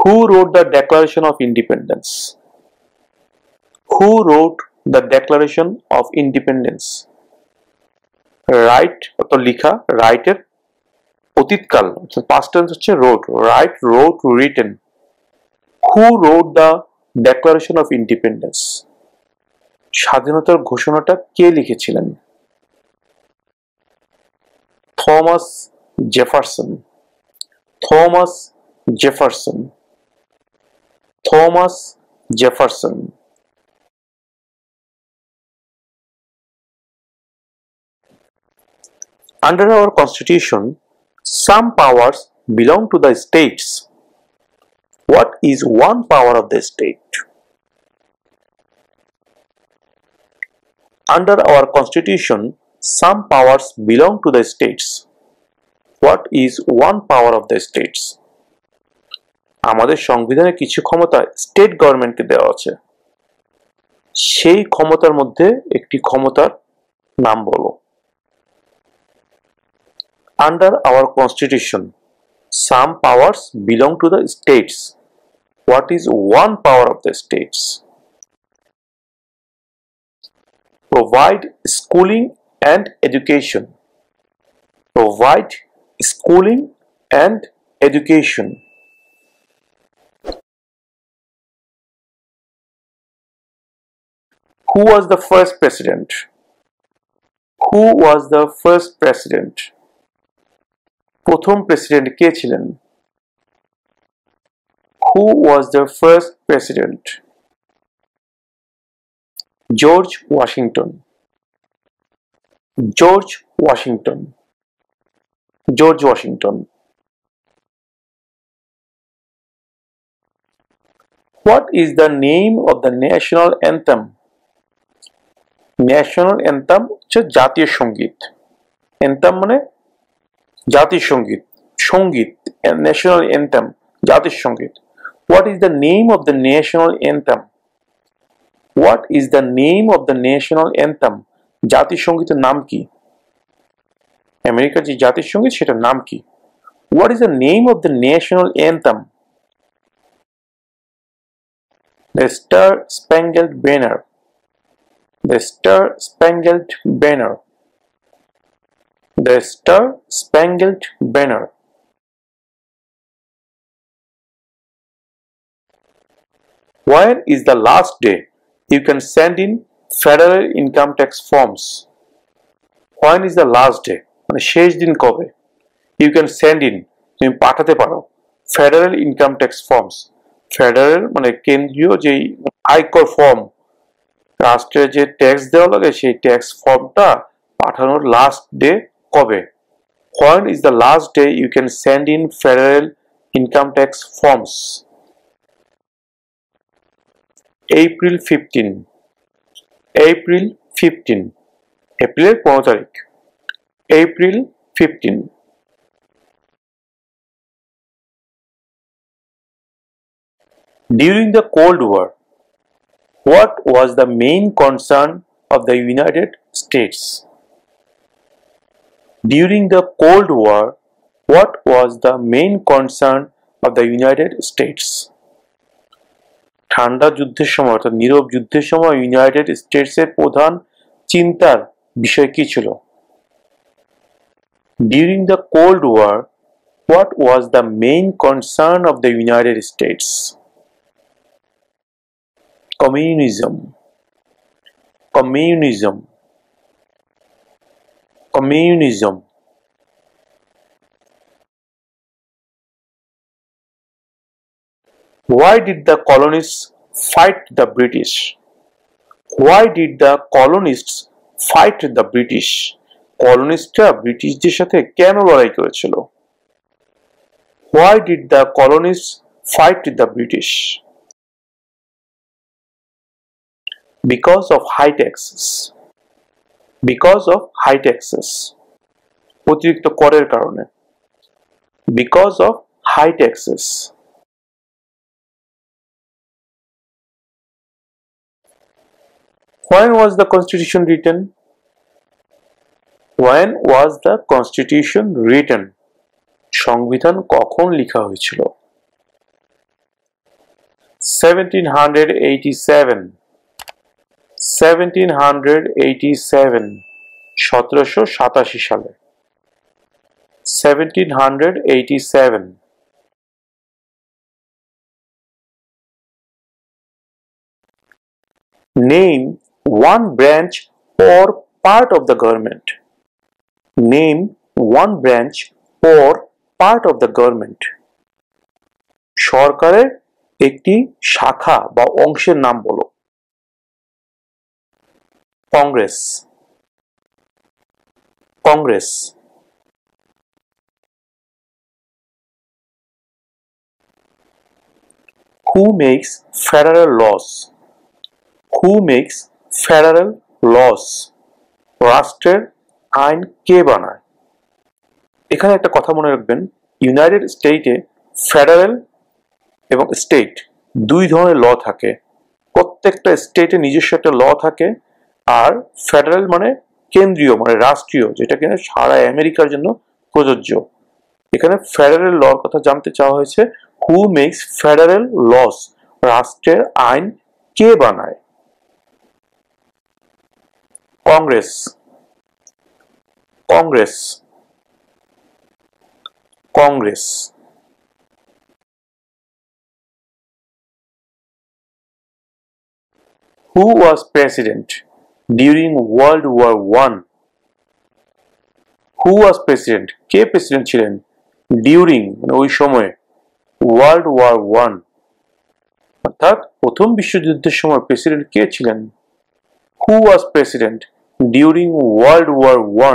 Who wrote the Declaration of Independence? Who wrote the Declaration of Independence? Write অর্থাৎ লিখা, write এর অতীতকাল past tense হচ্ছে wrote, write, wrote, written. Who wrote the Declaration of Independence? স্বাধীনতার ঘোষণাটা কে লিখেছিলেন? Thomas Jefferson, Thomas Jefferson, Thomas Jefferson. Under our constitution, some powers belong to the states. What is one power of the state? Under our constitution, some powers belong to the states. What is one power of the states? আমাদের সংবিধানে কিছু ক্ষমতা state গভর্নমেন্টকে দেওয়া আছে, সেই ক্ষমতার মধ্যে একটি ক্ষমতার নাম বলো. Under our constitution, some powers belong to the states. What is one power of the states? Provide schooling and education. Provide schooling and education. Who was the first president? Who was the first president? প্রথম president কে ছিলেন? Who was the first president? George Washington. George Washington. George Washington. What is the name of the national anthem? National anthem হচ্ছে জাতীয় সঙ্গীত. anthem মানে জাতীয় সঙ্গীত, সঙ্গীত, national anthem, জাতীয় সঙ্গীত. What is the name of the national anthem? What is the name of the national anthem? জাতীয় সঙ্গীতের নাম কি? আমেরিকার যে জাতীয় সঙ্গীত সেটার নাম কি? What is the name of the national anthem? The Star Spangled Banner. The Star Spangled Banner. The Star Spangled Banner. When is the last day you can send in federal income tax forms? When is the last day? মানে শেষ দিন কবে? You can send in, তুমি পাঠাতে পারো, federal income tax forms. Federal মানে কেন্দ্রীয় যে আয়কর ফর্ম, রাষ্ট্রের যে ট্যাক্স দেওয়া লাগে সেই ট্যাক্স ফর্মটা পাঠানোর লাস্ট ডে কবে? When is the last day you can send in federal income tax forms? April 15. April 15. এপ্রিলের 15 তারিখ. April 15. During the Cold War, what was the main concern of the United States? During the Cold War, what was the main concern of the United States? ঠান্ডা যুদ্ধের সময় অর্থাৎ নীরব যুদ্ধের সময় United স্টেটসের প্রধান চিন্তার বিষয় কি ছিল? During the Cold War, what was the main concern of the United States? Communism. Communism. Communism. Why did the colonists fight the British? Why did the colonists fight the British? কলোনিস্টরা ব্রিটিশদের সাথে কেন লড়াই করেছিল? Why did the colonists fight the British? Because of high taxes. Because of high taxes. অতিরিক্ত করের কারণে. Because of high taxes. When was the Constitution written? When was the Constitution written? সংবিধান কখন লেখা হয়েছিল? 1787 1787 1787 সালে 1787 Name one branch or part of the government. Name one branch or part of the government. সরকারের একটি শাখা বা অংশের নাম বলো। Congress Congress Who makes federal laws? Who makes federal laws? রাষ্ট্রের আইন কে বানায়? এখানে একটা কথা মনে রাখবেন, ইউনাইটেড স্টেটে ফেডারেল এবং স্টেট দুই ধরনের ল থাকে। প্রত্যেকটা স্টেটে নিজস্ব একটা ল থাকে, আর ফেডারেল মানে কেন্দ্রীয় মানে রাষ্ট্রীয়, যেটা কিনা সারা আমেরিকার জন্য প্রযোজ্য। এখানে ফেডারেল লর কথা জানতে চাওয়া হয়েছে। Who makes federal laws? রাষ্ট্রের আইন কে বানায়? Congress Congress Congress Who was president during World War I? Who was president? K president ছিলেন ডিউরিং মানে ওই সময়ে ওয়ার্ল্ড ওয়ার ওয়ান, অর্থাৎ প্রথম বিশ্বযুদ্ধের সময় প্রেসিডেন্ট কে ছিলেন? Who was president during World War I?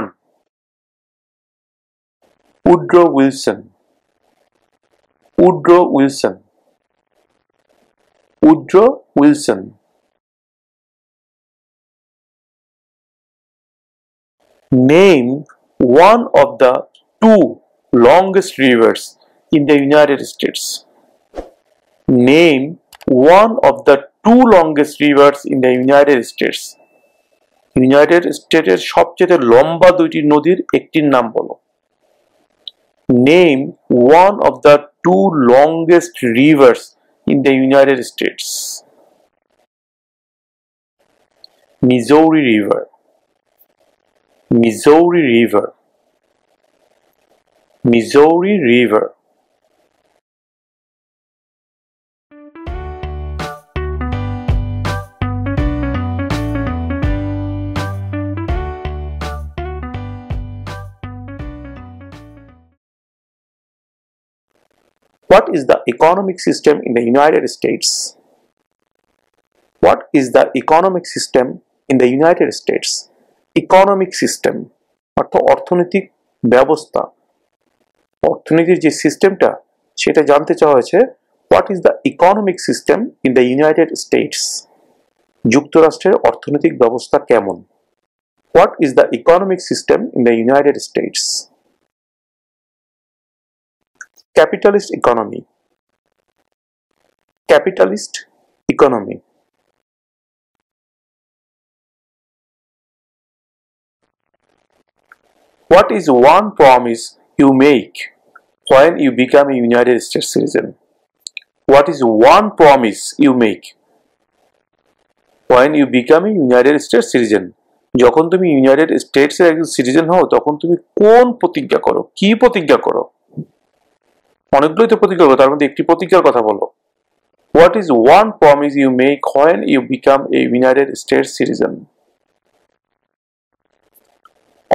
Woodrow Wilson. Woodrow Wilson. Woodrow Wilson. Name one of the two longest rivers in the United States. Name one of the two longest rivers in the United States. United স্টেটের সবচেয়ে লম্বা দুইটি নদীর একটির নাম বলো। Name one of the two longest rivers in the United States. Missouri River. Missouri River. Missouri River. What is the economic system in the United States? What is the economic system in the United States? Economic system অর্থাৎ অর্থনৈতিক ব্যবস্থা, অর্থনীতির যে সিস্টেমটা সেটা জানতে চাওয়া হয়েছে। What is the economic system in the United States? যুক্তরাষ্ট্রের অর্থনৈতিক ব্যবস্থা কেমন? What is the economic system in the United States? Capitalist economy. Capitalist economy. What is one promise you make when you become a United States citizen? What is one promise you make when you become a United States citizen? যখন তুমি United স্টেটসের একজন citizen হও তখন তুমি কোন প্রতিজ্ঞা করো? কি প্রতিজ্ঞা করো? অনেকগুলোই তো প্রতিজ্ঞা করো, তার মধ্যে একটি প্রতিজ্ঞার কথা বলো। What is one promise you make when you become a United States citizen?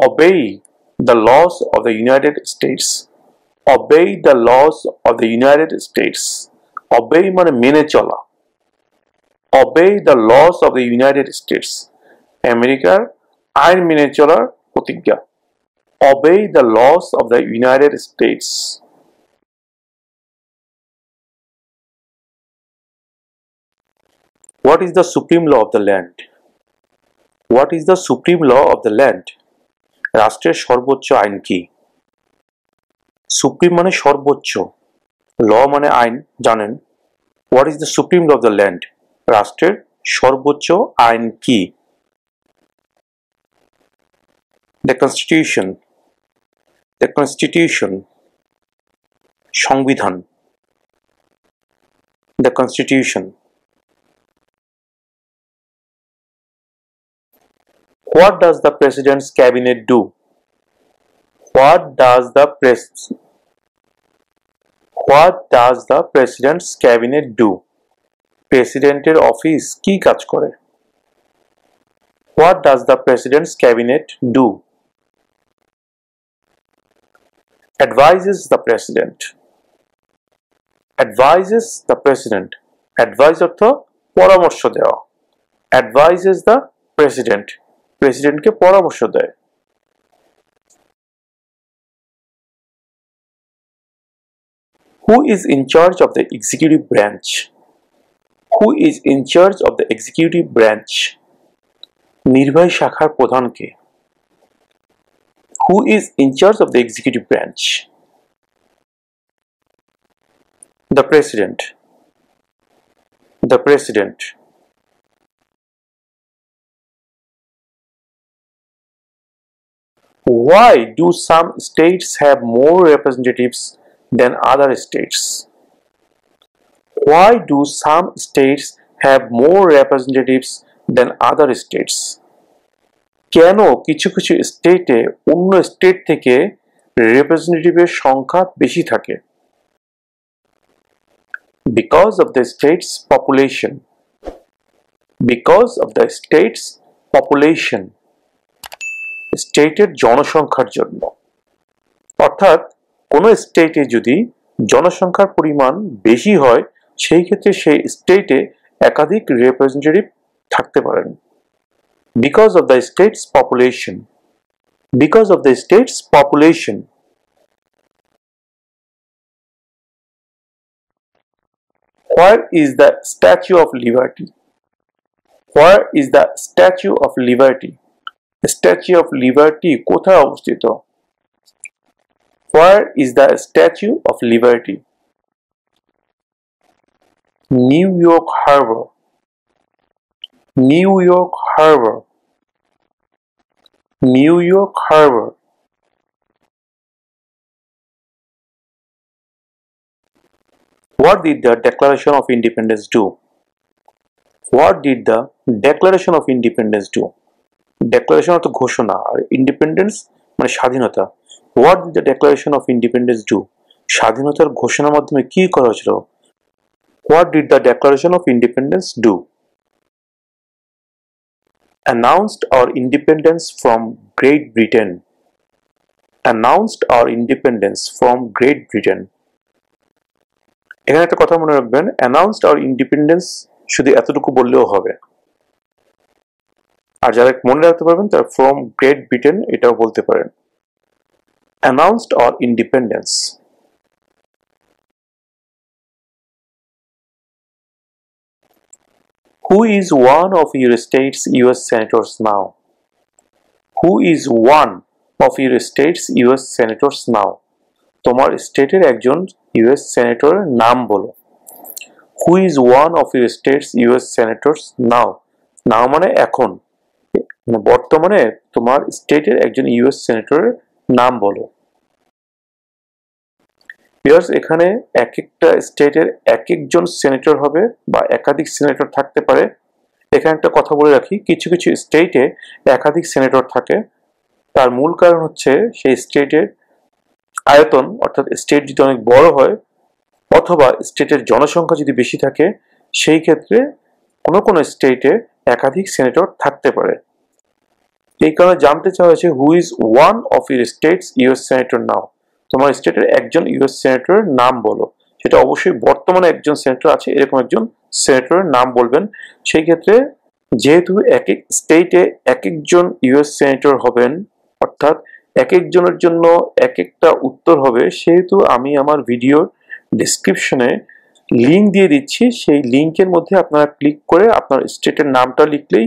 Obey the laws of the United States. Obey the laws of the United States. Obey মানে মেনে চলা। Obey the laws of the United States. আমেরিকার আইন মেনে চলার প্রতিজ্ঞা। Obey the laws of the United States. What is the supreme law of the land? What is the supreme law of the land? রাষ্ট্রের সর্বোচ্চ আইন কি? সুপ্রিম মানে সর্বোচ্চ, ল মানে আইন, জানেন। What is the supreme law of the land? রাষ্ট্রের সর্বোচ্চ আইন কি? The Constitution. The Constitution. সংবিধান। The Constitution. What does the President's Cabinet do? What does the President's Cabinet do? প্রেসিডেন্টের অফিস কি কাজ করে? What does the President's Cabinet do? Advises the President. Advises the President. Advise অর্থ পরামর্শ দেওয়া. Advises the President. প্রেসিডেন্টকে পরামর্শ দেয়. Who is in charge of the executive branch? Who is in charge of the executive branch? নির্বাহী শাখার প্রধান কে? Who is in charge of the executive branch? The President. The President. Why do some states have more representatives than other states? Why do some states have more representatives than other states? কেন কিছু কিছু স্টেটে অন্য state থেকে রিপ্রেজেন্টেটিভের সংখ্যা বেশি থাকে? Because of the state's population. Because of the state's population. স্টেটের জনসংখ্যার জন্য। অর্থাৎ কোন স্টেটে যদি জনসংখ্যার পরিমাণ বেশি হয় সেই ক্ষেত্রে সেই স্টেটে একাধিক রিপ্রেজেন্টেটিভ থাকতে পারেন। Because of the state's population. Because of the state's population. Where is the Statue of Liberty? Where is the Statue of Liberty? The Statue of Liberty কোথায় অবস্থিত? Where is the Statue of Liberty? New York Harbor. New York Harbor. New York Harbor. What did the Declaration of Independence do? What did the Declaration of Independence do? Declaration অর্থ ঘোষণা আর independence মানে স্বাধীনতা। What did the Declaration of Independence do? স্বাধীনতার ঘোষণার মাধ্যমে কি করা হয়েছিল? What did the Declaration of Independence do? Announced our independence from Great Britain. Announced our independence from Great Britain. এখানে একটা কথা মনে রাখবেন, announced our independence শুধু এতটুকু বললেও হবে। আর যারা মনে রাখতে পারবেন তারা from Great Britain এটাও বলতে পারেন। Announced our independence. Who is one of your state's US senators now? Who is one of your state's US senators now? তোমার স্টেটের একজন US সেনেটরের নাম বলো। Who is one of your state's US senators now? Now মানে এখন, মানে বর্তমানে তোমার স্টেটের একজন US সেনেটরের নাম বলো। ভিউয়ার্স, এখানে এক একটা স্টেটের এক একজন সেনেটর হবে বা একাধিক সেনেটর থাকতে পারে। এখানে একটা কথা বলে রাখি, কিছু কিছু স্টেটে একাধিক সেনেটর থাকে। তার মূল কারণ হচ্ছে সেই স্টেটের আয়তন, অর্থাৎ স্টেট যদি অনেক বড় হয় অথবা স্টেটের জনসংখ্যা যদি বেশি থাকে সেই ক্ষেত্রে কোনো কোনো স্টেটে একাধিক সেনেটর থাকতে পারে। এই কারণে জানতে চাওয়া হয়েছে who is one of your states US senator now? তোমার স্টেটের একজন ইউএস সেনেটরের নাম বলো। সেটা অবশ্যই বর্তমানে একজন সেনেটর আছে এরকম একজন সেনেটরের নাম বলবেন। সেই ক্ষেত্রে যেহেতু এক এক স্টেটে এক একজন ইউএস সেনেটর হবেন, অর্থাৎ এক একজনের জন্য এক একটা উত্তর হবে, সেহেতু আমি আমার ভিডিওর ডেসক্রিপশনে লিঙ্ক দিয়ে দিচ্ছি। সেই লিঙ্কের মধ্যে আপনারা ক্লিক করে আপনার স্টেটের নামটা লিখলেই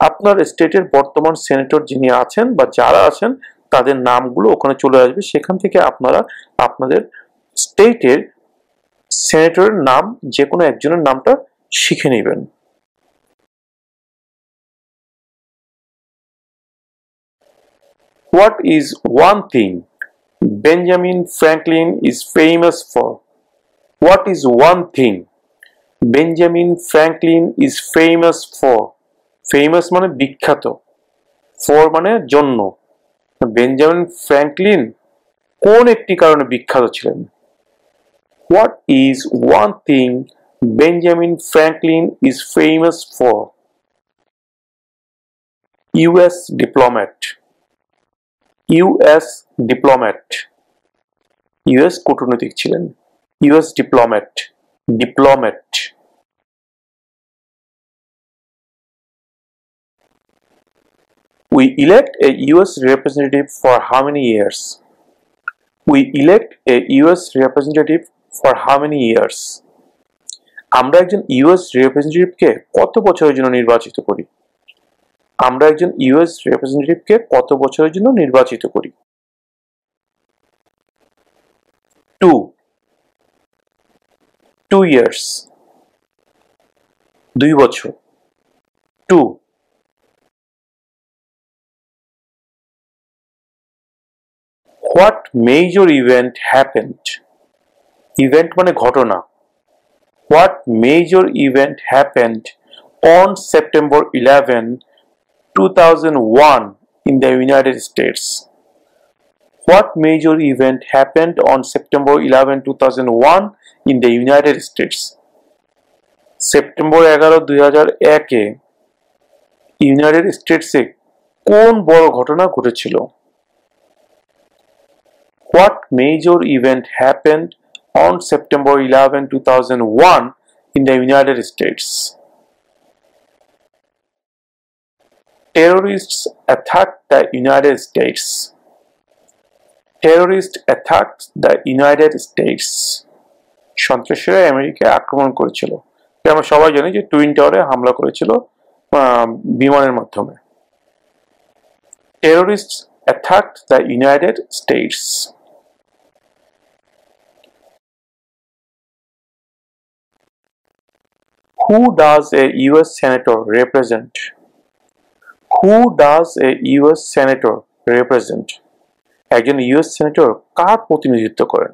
আপনার স্টেটের বর্তমান সেনেটর যিনি আছেন বা যারা আছেন তাদের নামগুলো ওখানে চলে আসবে। সেখান থেকে আপনারা আপনাদের স্টেটের সেনেটরের নাম যে কোনো একজনের নামটা শিখে নেবেন। What is one thing Benjamin Franklin is famous for? What is one thing Benjamin Franklin is famous for, famous মানে বিখ্যাত, ফর মানে জন্য। বেঞ্জামিন ফ্র্যাঙ্কলিন কোন একটি কারণে বিখ্যাত ছিলেন? What is one thing Benjamin Franklin is famous for? US diplomat, US diplomat, US কূটনৈতিক ছিলেন, US diplomat, diplomat. We elect a US representative for how many years? We elect a US representative for how many years? আমরা একজন US রিপ্রেজেন্টেটিভকে কত বছরের জন্য নির্বাচিত করি? আমরা একজন ইউএস রিপ্রেজেন্টেটিভকে কত বছরের জন্য নির্বাচিত করি? 2 years, 2 বছর, 2। What major event happened? Event মানে ঘটনা। What major event happened on September 11, 2001 in the United States? What major event happened on September 11, 2001 in the United States? September 11, 2001 এ ইউনাইটেড স্টেটসে কোন বড় ঘটনা ঘটেছিল? What major event happened on September 11, 2001 in the United States? Terrorists attacked the United States. Terrorists attacked the United States. সন্ত্রাসীরা আমেরিকায় আক্রমণ করেছিল। আমরা সবাই জানি যে টুইন টাওয়ারে হামলা করেছিল বিমানের মাধ্যমে। Terrorists attacked the United States. Who does a US senator represent? Who does a US senator represent? একজন ইউএস সেনেটর কার প্রতিনিধিত্ব করেন?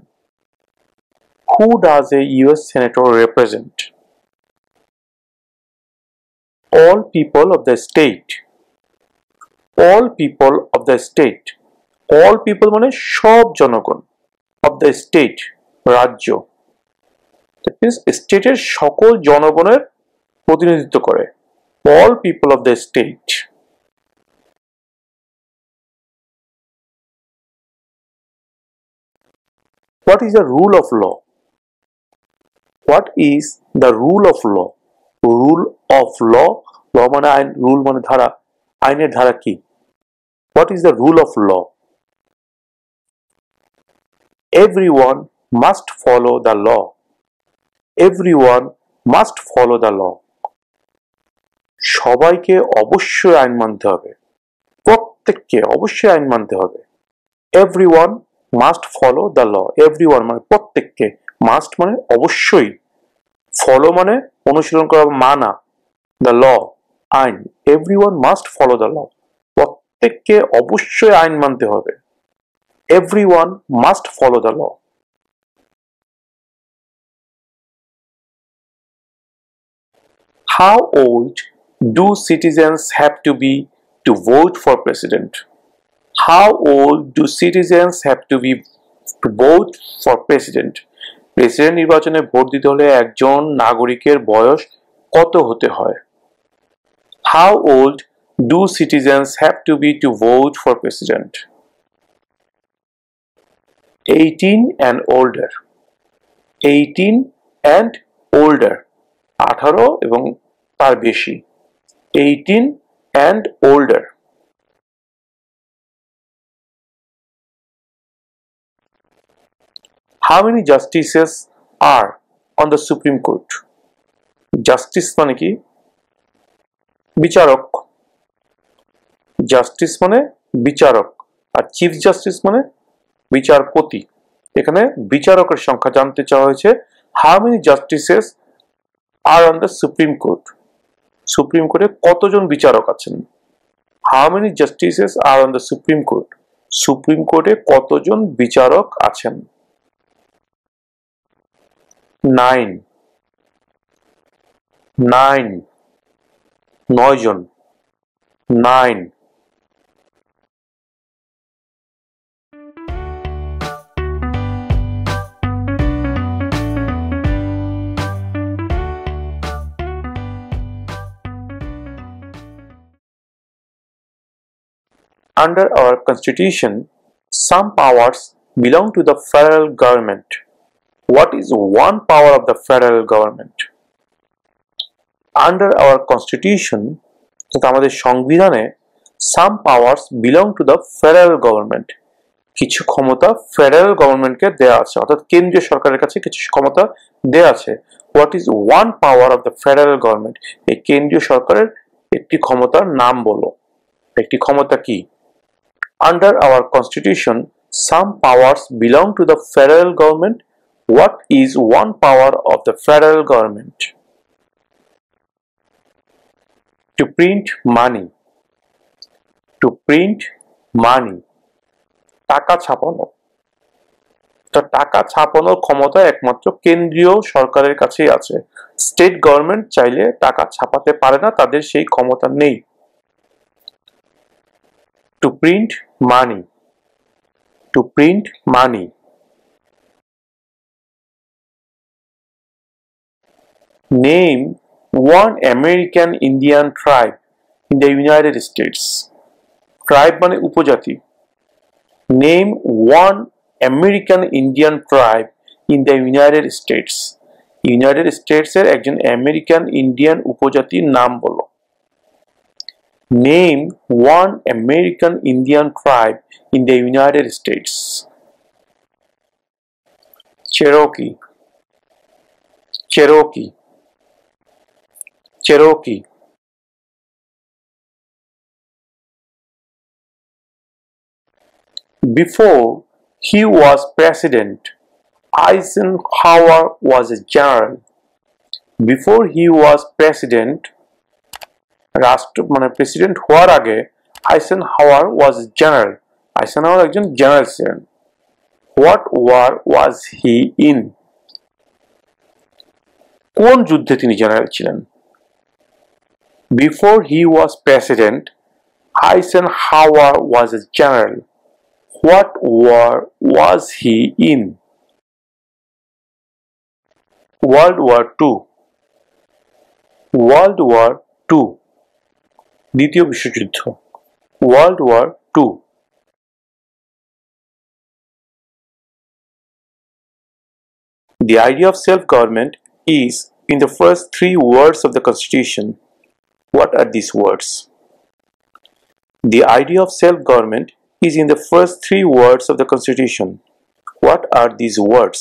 Who does a US senator represent? All people of the state. All people of the state. All people মানে সব জনগণ, of the state রাজ্য। That means স্টেটের সকল জনগণের প্রতিনিধিত্ব করে। All people of the state. What is the rule of law? What is the rule of law? Rule of law, law মানে আইন, রুল মানে ধারা, আইনের ধারা কি? What is the rule of law? Everyone must follow the law. Everyone must follow the law. সবাইকে অবশ্যই আইন মানতে হবে, প্রত্যেককে অবশ্যই আইন মানতে হবে। Everyone must follow the law. Everyone মানে প্রত্যেককে, must মানে অবশ্যই, follow মানে অনুসরণ করা, মানা, the law আইন। Everyone must follow the law. প্রত্যেককে অবশ্যই আইন মানতে হবে। Everyone must follow the law. How old do citizens have to be to vote for president? How old do citizens have to be to vote for president? President নির্বাচনে vote দিতে হলে একজন নাগরিকের বয়স কত হতে হয়? How old do citizens have to be to vote for president? 18 and older. 18 and older. 18 এবং তার বেশি। 18 and older. How many justices are on the Supreme Court? Justice মানে কি? বিচারক। জাস্টিস মানে বিচারক, আর চিফ জাস্টিস মানে বিচারপতি। এখানে বিচারকের সংখ্যা জানতে চাওয়া হয়েছে। How many justices are on the Supreme Court? Supreme কোর্টে কতজন বিচারক আছেন? How many justices are on the Supreme Court? Supreme কোর্টে কতজন বিচারক আছেন? 9. 9 9 জন 9 Under our constitution, some powers belong to the federal government. What is one power of the federal government? Under our constitution, আমাদের সংবিধানে some powers belong to the federal government. কিছু ক্ষমতা federal গভর্নমেন্টকে দেয়া আছে, অর্থাৎ কেন্দ্রীয় সরকারের কাছে কিছু ক্ষমতা দেয়া আছে। What is one power of the federal government? এই কেন্দ্রীয় সরকারের একটি ক্ষমতার নাম বলো। একটি ক্ষমতা কি? Under our constitution, some powers belong to the federal government. What is one power of the federal government? To print money. To print money. টাকা ছাপানো। তো টাকা ছাপানোর ক্ষমতা একমাত্র কেন্দ্রীয় সরকারের কাছেই আছে। স্টেট গভর্নমেন্ট চাইলে টাকা ছাপাতে পারে না, তাদের সেই ক্ষমতা নেই। To print money. To print money. Name one American Indian tribe in the United States. Tribe মানে উপজাতি। Name one American Indian tribe in the United States. United States এর একজন আমেরিকান ইন্ডিয়ান উপজাতির নাম বলো। Name one American Indian tribe in the United States. Cherokee. Cherokee. Cherokee. Before he was president, Eisenhower was a general. Before he was president, president হওয়ার আগে Eisenhower was general. Eisenhower একজন general ছিলেন। What war was he in? কোন যুদ্ধে তিনি general ছিলেন? Before he was president, Eisenhower was a general. What war was he in? World war two. World war two. দ্বিতীয় বিশ্বযুদ্ধ। World War II. The idea of self-government is in the first three words of the Constitution. What are these words? The idea of self-government is in the first three words of the Constitution. What are these words?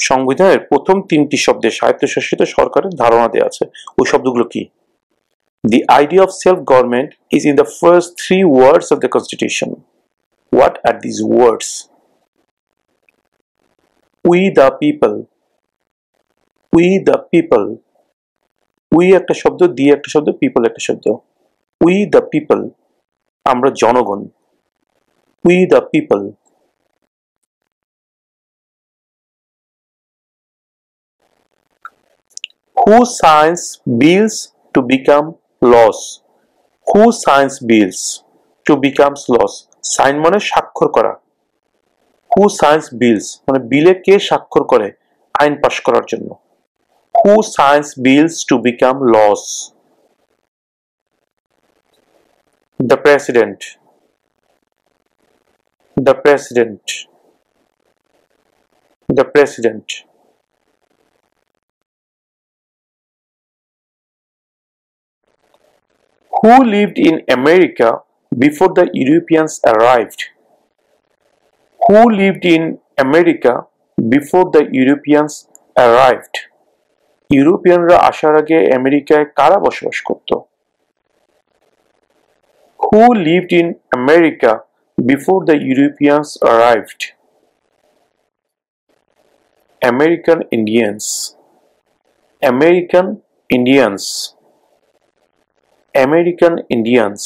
সংবিধানের প্রথম তিনটি শব্দে স্বায়ত্তশাসিত সরকারের ধারণা দেওয়া আছে। ওই শব্দগুলো কি? The idea of self-government is in the first three words of the Constitution. What are these words? We the people. We the people. We একটা শব্দ, the একটা শব্দ, people একটা শব্দ। We the people. আমরা জনগণ। We the people. Who signs bills to become laws? Who signs bills to become laws? Sign মানে স্বাক্ষর করা। Who signs bills মানে বিলে কে স্বাক্ষর করে আইন পাস করার জন্য? Who signs bills to become laws? The President. The President. The President. Who lived in America before the Europeans arrived? Who lived in America before the Europeans arrived? ইউরোপিয়ানরা আসার আগে আমেরিকায় কারা বসবাস করত? Who lived in America before the Europeans arrived? American Indians. American Indians. American Indians.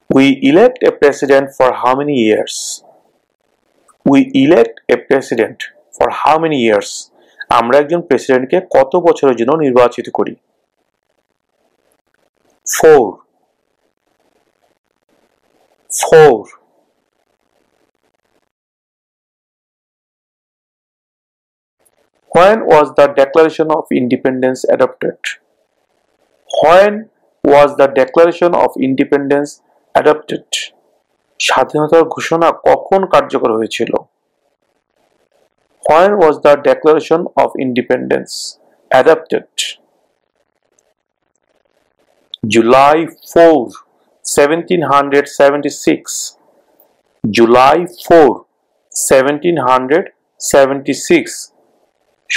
We elect a president for how many years? we elect a president for how many years? আমরা একজন প্রেসিডেন্টকে কত বছরের জন্য নির্বাচিত করি? 4. When was the Declaration of Independence adopted? When was the Declaration of Independence adopted? স্বাধীনতার ঘোষণা কখন কার্যকর হয়েছিল? When was the Declaration of Independence adopted? July 4, 1776. July 4, 1776.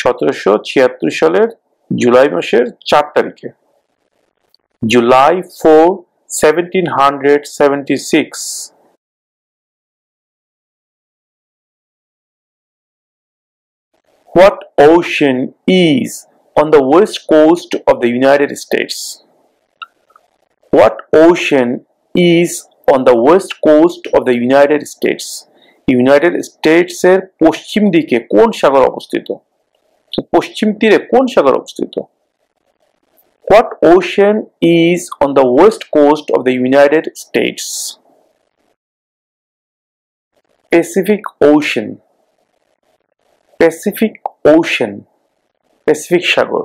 1776 সালের জুলাই মাসের 4 তারিখে। July 4, 1776. What ocean is on the west coast of the United States? What ocean is on the west coast of the United States? United States এর পশ্চিম দিকে কোন সাগর অবস্থিত? পশ্চিম তীরে কোন সাগর অবস্থিত? What ocean is on the west coast of the United States? Pacific Ocean. Pacific Ocean. Pacific সাগর।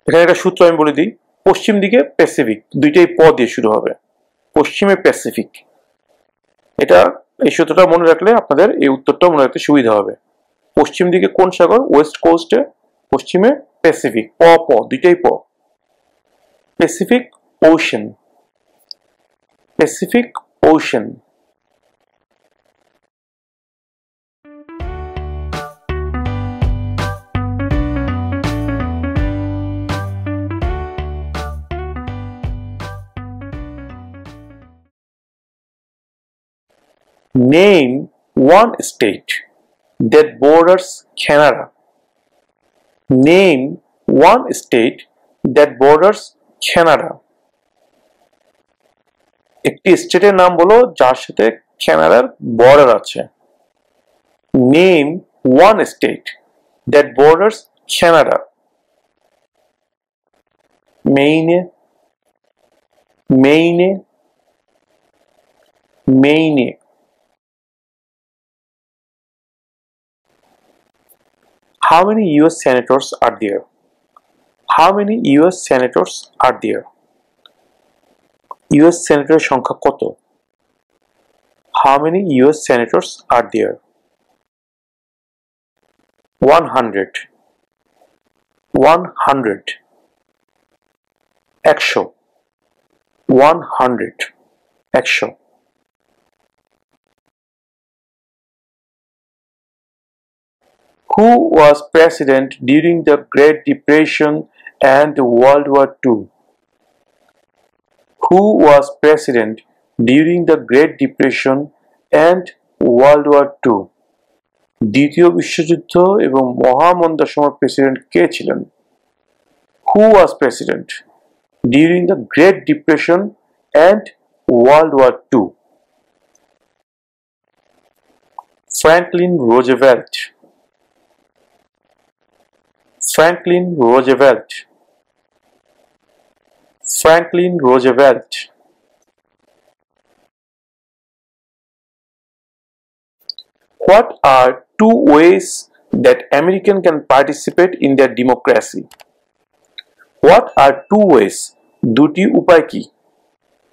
এখানে একটা সূত্র আমি বলে দিই, পশ্চিম দিকে প্যাসিফিক, দুইটাই প দিয়ে শুরু হবে, পশ্চিমে প্যাসিফিক। এটা এই সূত্রটা মনে রাখলে আপনাদের এই উত্তরটা মনে রাখতে সুবিধা হবে। পশ্চিম দিকে কোন সাগর? ওয়েস্ট কোস্টে, পশ্চিমে প্যাসিফিক, প প দুইটাই প। Pacific ocean. Pacific ocean. Name one state that borders Canada. Name one state that borders Canada. একটি স্টেটের নাম বলো যার সাথে কানাডার বর্ডার আছে। Name one state that borders Canada. Maine, Maine, Maine. How many US senators are there? How many US senators are there? US senator সংখ্যা কত? How many US senators are there? 100. 100. 100. 100. 100. Who was president during the Great Depression and World War II? Who was president during the Great Depression and World War II? দ্বিতীয় বিশ্বযুদ্ধ এবং মহামন্দার সময় president কে ছিলেন? Who was president during the Great Depression and World War II? Franklin Roosevelt. Franklin Roosevelt. Franklin Roosevelt. What are two ways that American can participate in their democracy? What are two ways? দুটি উপায় কি?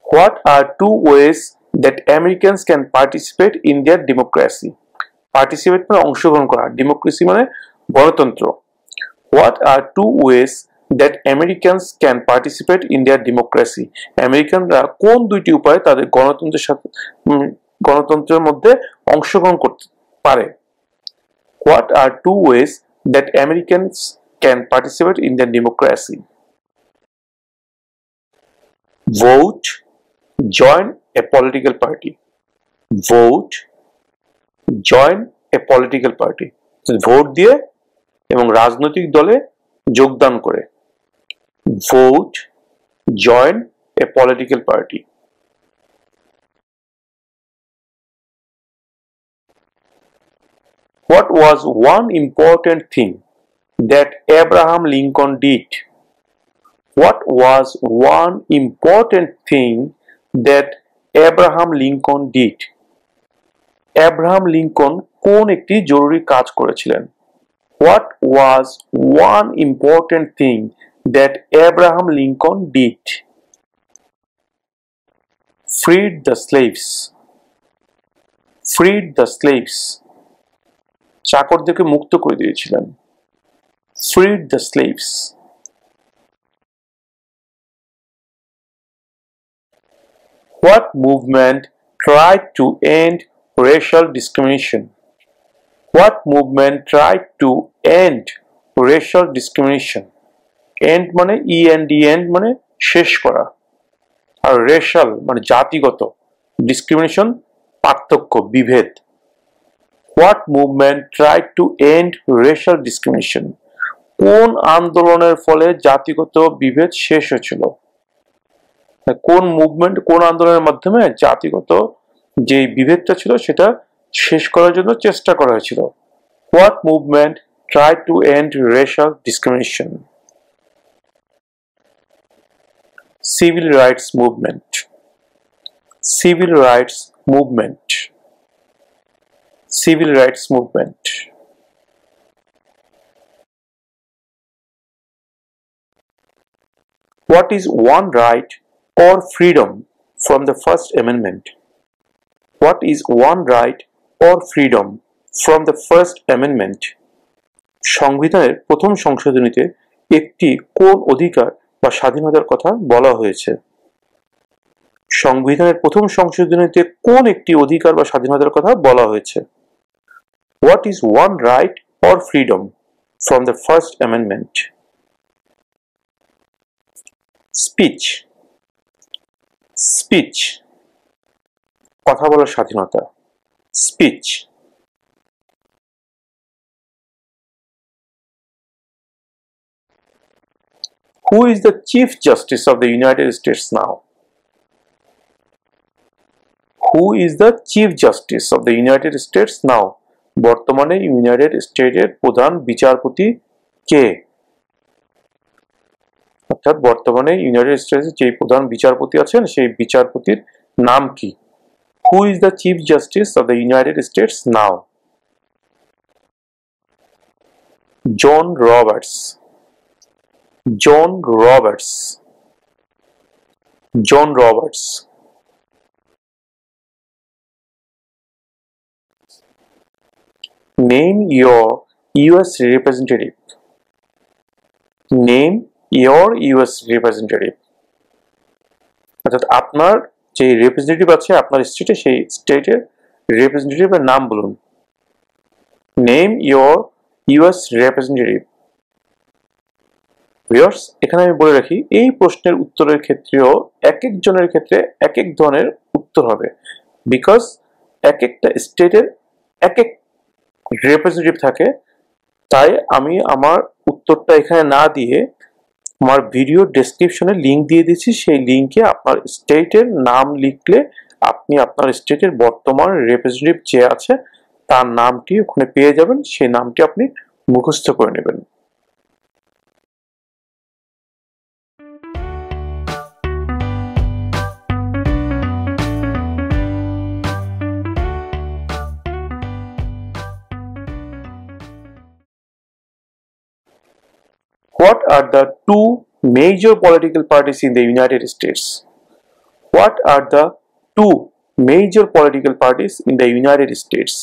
What are two ways that Americans can participate in their democracy? Participate মানে অংশগ্রহণ করা, democracy মানে গণতন্ত্র। What are two ways that Americans can participate in their democracy? আমেরিকানরা কোন দুইটি উপায়ে তাদের গণতন্ত্রের মধ্যে অংশগ্রহণ করতে পারে? What are two ways that Americans can participate in their democracy? Vote, join a political party. Vote, join a political party. Vote দিয়ে এবং রাজনৈতিক দলে যোগদান করে। Vote, join a political party. What was one important thing that Abraham Lincoln did? What was one important thing that Abraham Lincoln did? Abraham Lincoln কোন একটি জরুরি কাজ করেছিলেন? What was one important thing that Abraham Lincoln did? Freed the slaves. Freed the slaves. চাকরদেরকে মুক্ত করে দিয়েছিলেন। Freed the slaves. What movement tried to end racial discrimination? What movement tried to end racial discrimination? End মানে END, end মানে শেষ করা, আর racial মানে জাতিগত, discrimination পার্থক্য, বিভেদ। What movement tried to end racial discrimination? কোন আন্দোলনের ফলে জাতিগত বিভেদ শেষ হয়েছিল? কোন মুভমেন্ট, কোন আন্দোলনের মাধ্যমে জাতিগত যে বিভেদটা ছিল সেটা শেষ করার জন্য চেষ্টা করা হয়েছিল? What movement tried to end racial discrimination? Civil rights movement. Civil rights movement. Civil rights movement. What is one right or freedom from the First Amendment? What is one right or freedom from the First Amendment? সংবিধানের প্রথম সংশোধনীতে একটি কোন অধিকার বা স্বাধীনতার কথা বলা হয়েছে? সংবিধানের প্রথম সংশোধনীতে কোন একটি অধিকার বা স্বাধীনতার কথা বলা হয়েছে? What is one right or freedom from the First Amendment? Speech. Speech. কথা বলার স্বাধীনতা। Speech. Who is the Chief Justice of the United States now? Who is the Chief Justice of the United States now? বর্তমানে United স্টেটের প্রধান বিচারপতি কে? অর্থাৎ বর্তমানে United স্টেটসের যে প্রধান বিচারপতি আছেন সেই বিচারপতির নাম কি? Who is the Chief Justice of the United States now? John Roberts. John Roberts. John Roberts. Name your US representative. Name your US representative. অর্থাৎ আপনার যে রিপ্রেজেন্টেটিভ আছে আপনার স্টেটে, সেই স্টেটের রিপ্রেজেন্টেটিভের নাম বলুন। Name your US representative. Viewers, এখানে আমি বলে রাখি এই প্রশ্নের উত্তরের ক্ষেত্রেও এক একজনের ক্ষেত্রে এক এক ধরনের উত্তর হবে, বিকজ এক একটা স্টেটের এক এক রিপ্রেজেন্টেটিভ থাকে। তাই আমি আমার উত্তরটা এখানে না দিয়ে আমার ভিডিও ডেসক্রিপশনে লিংক দিয়ে দিচ্ছি, সেই লিংকে আপনার স্টেটের নাম লিখলে আপনি আপনার স্টেটের বর্তমান রিপ্রেজেন্টেটিভ যে আছে তার নামটি ওখানে পেয়ে যাবেন, সেই নামটি আপনি মুখস্থ করে নেবেন। What are the two major political parties in the United States? What are the two major political parties in the United States?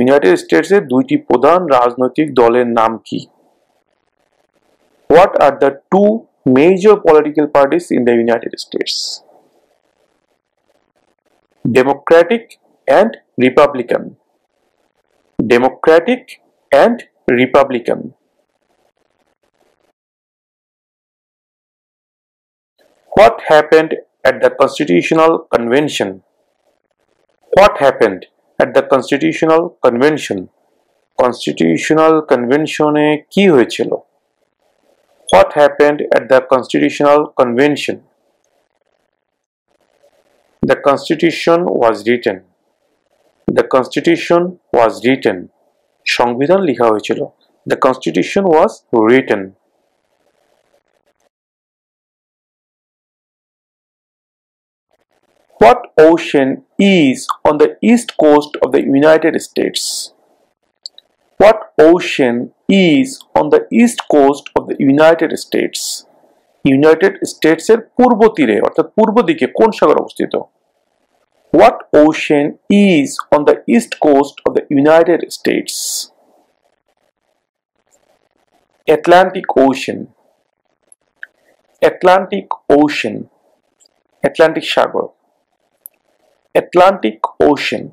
United States এর দুইটি প্রধান রাজনৈতিক দলের নাম কি? What are the two major political parties in the United States? Democratic and Republican. Democratic and Republican. What happened at the Constitutional Convention? What happened at the Constitutional Convention? Constitutional Convention এ কি হয়েছিল? What happened at the Constitutional Convention? The Constitution was written. The Constitution was written. সংবিধান লেখা হয়েছিল। The Constitution was written. What ocean is on the east coast of the United States? What ocean is on the east coast of the United States? United স্টেটসের পূর্ব তীরে অর্থাৎ পূর্ব দিকে কোন সাগর অবস্থিত? What ocean is on the east coast of the United States? Atlantic Ocean. Atlantic Ocean. Atlantic Sagar. Atlantic Ocean.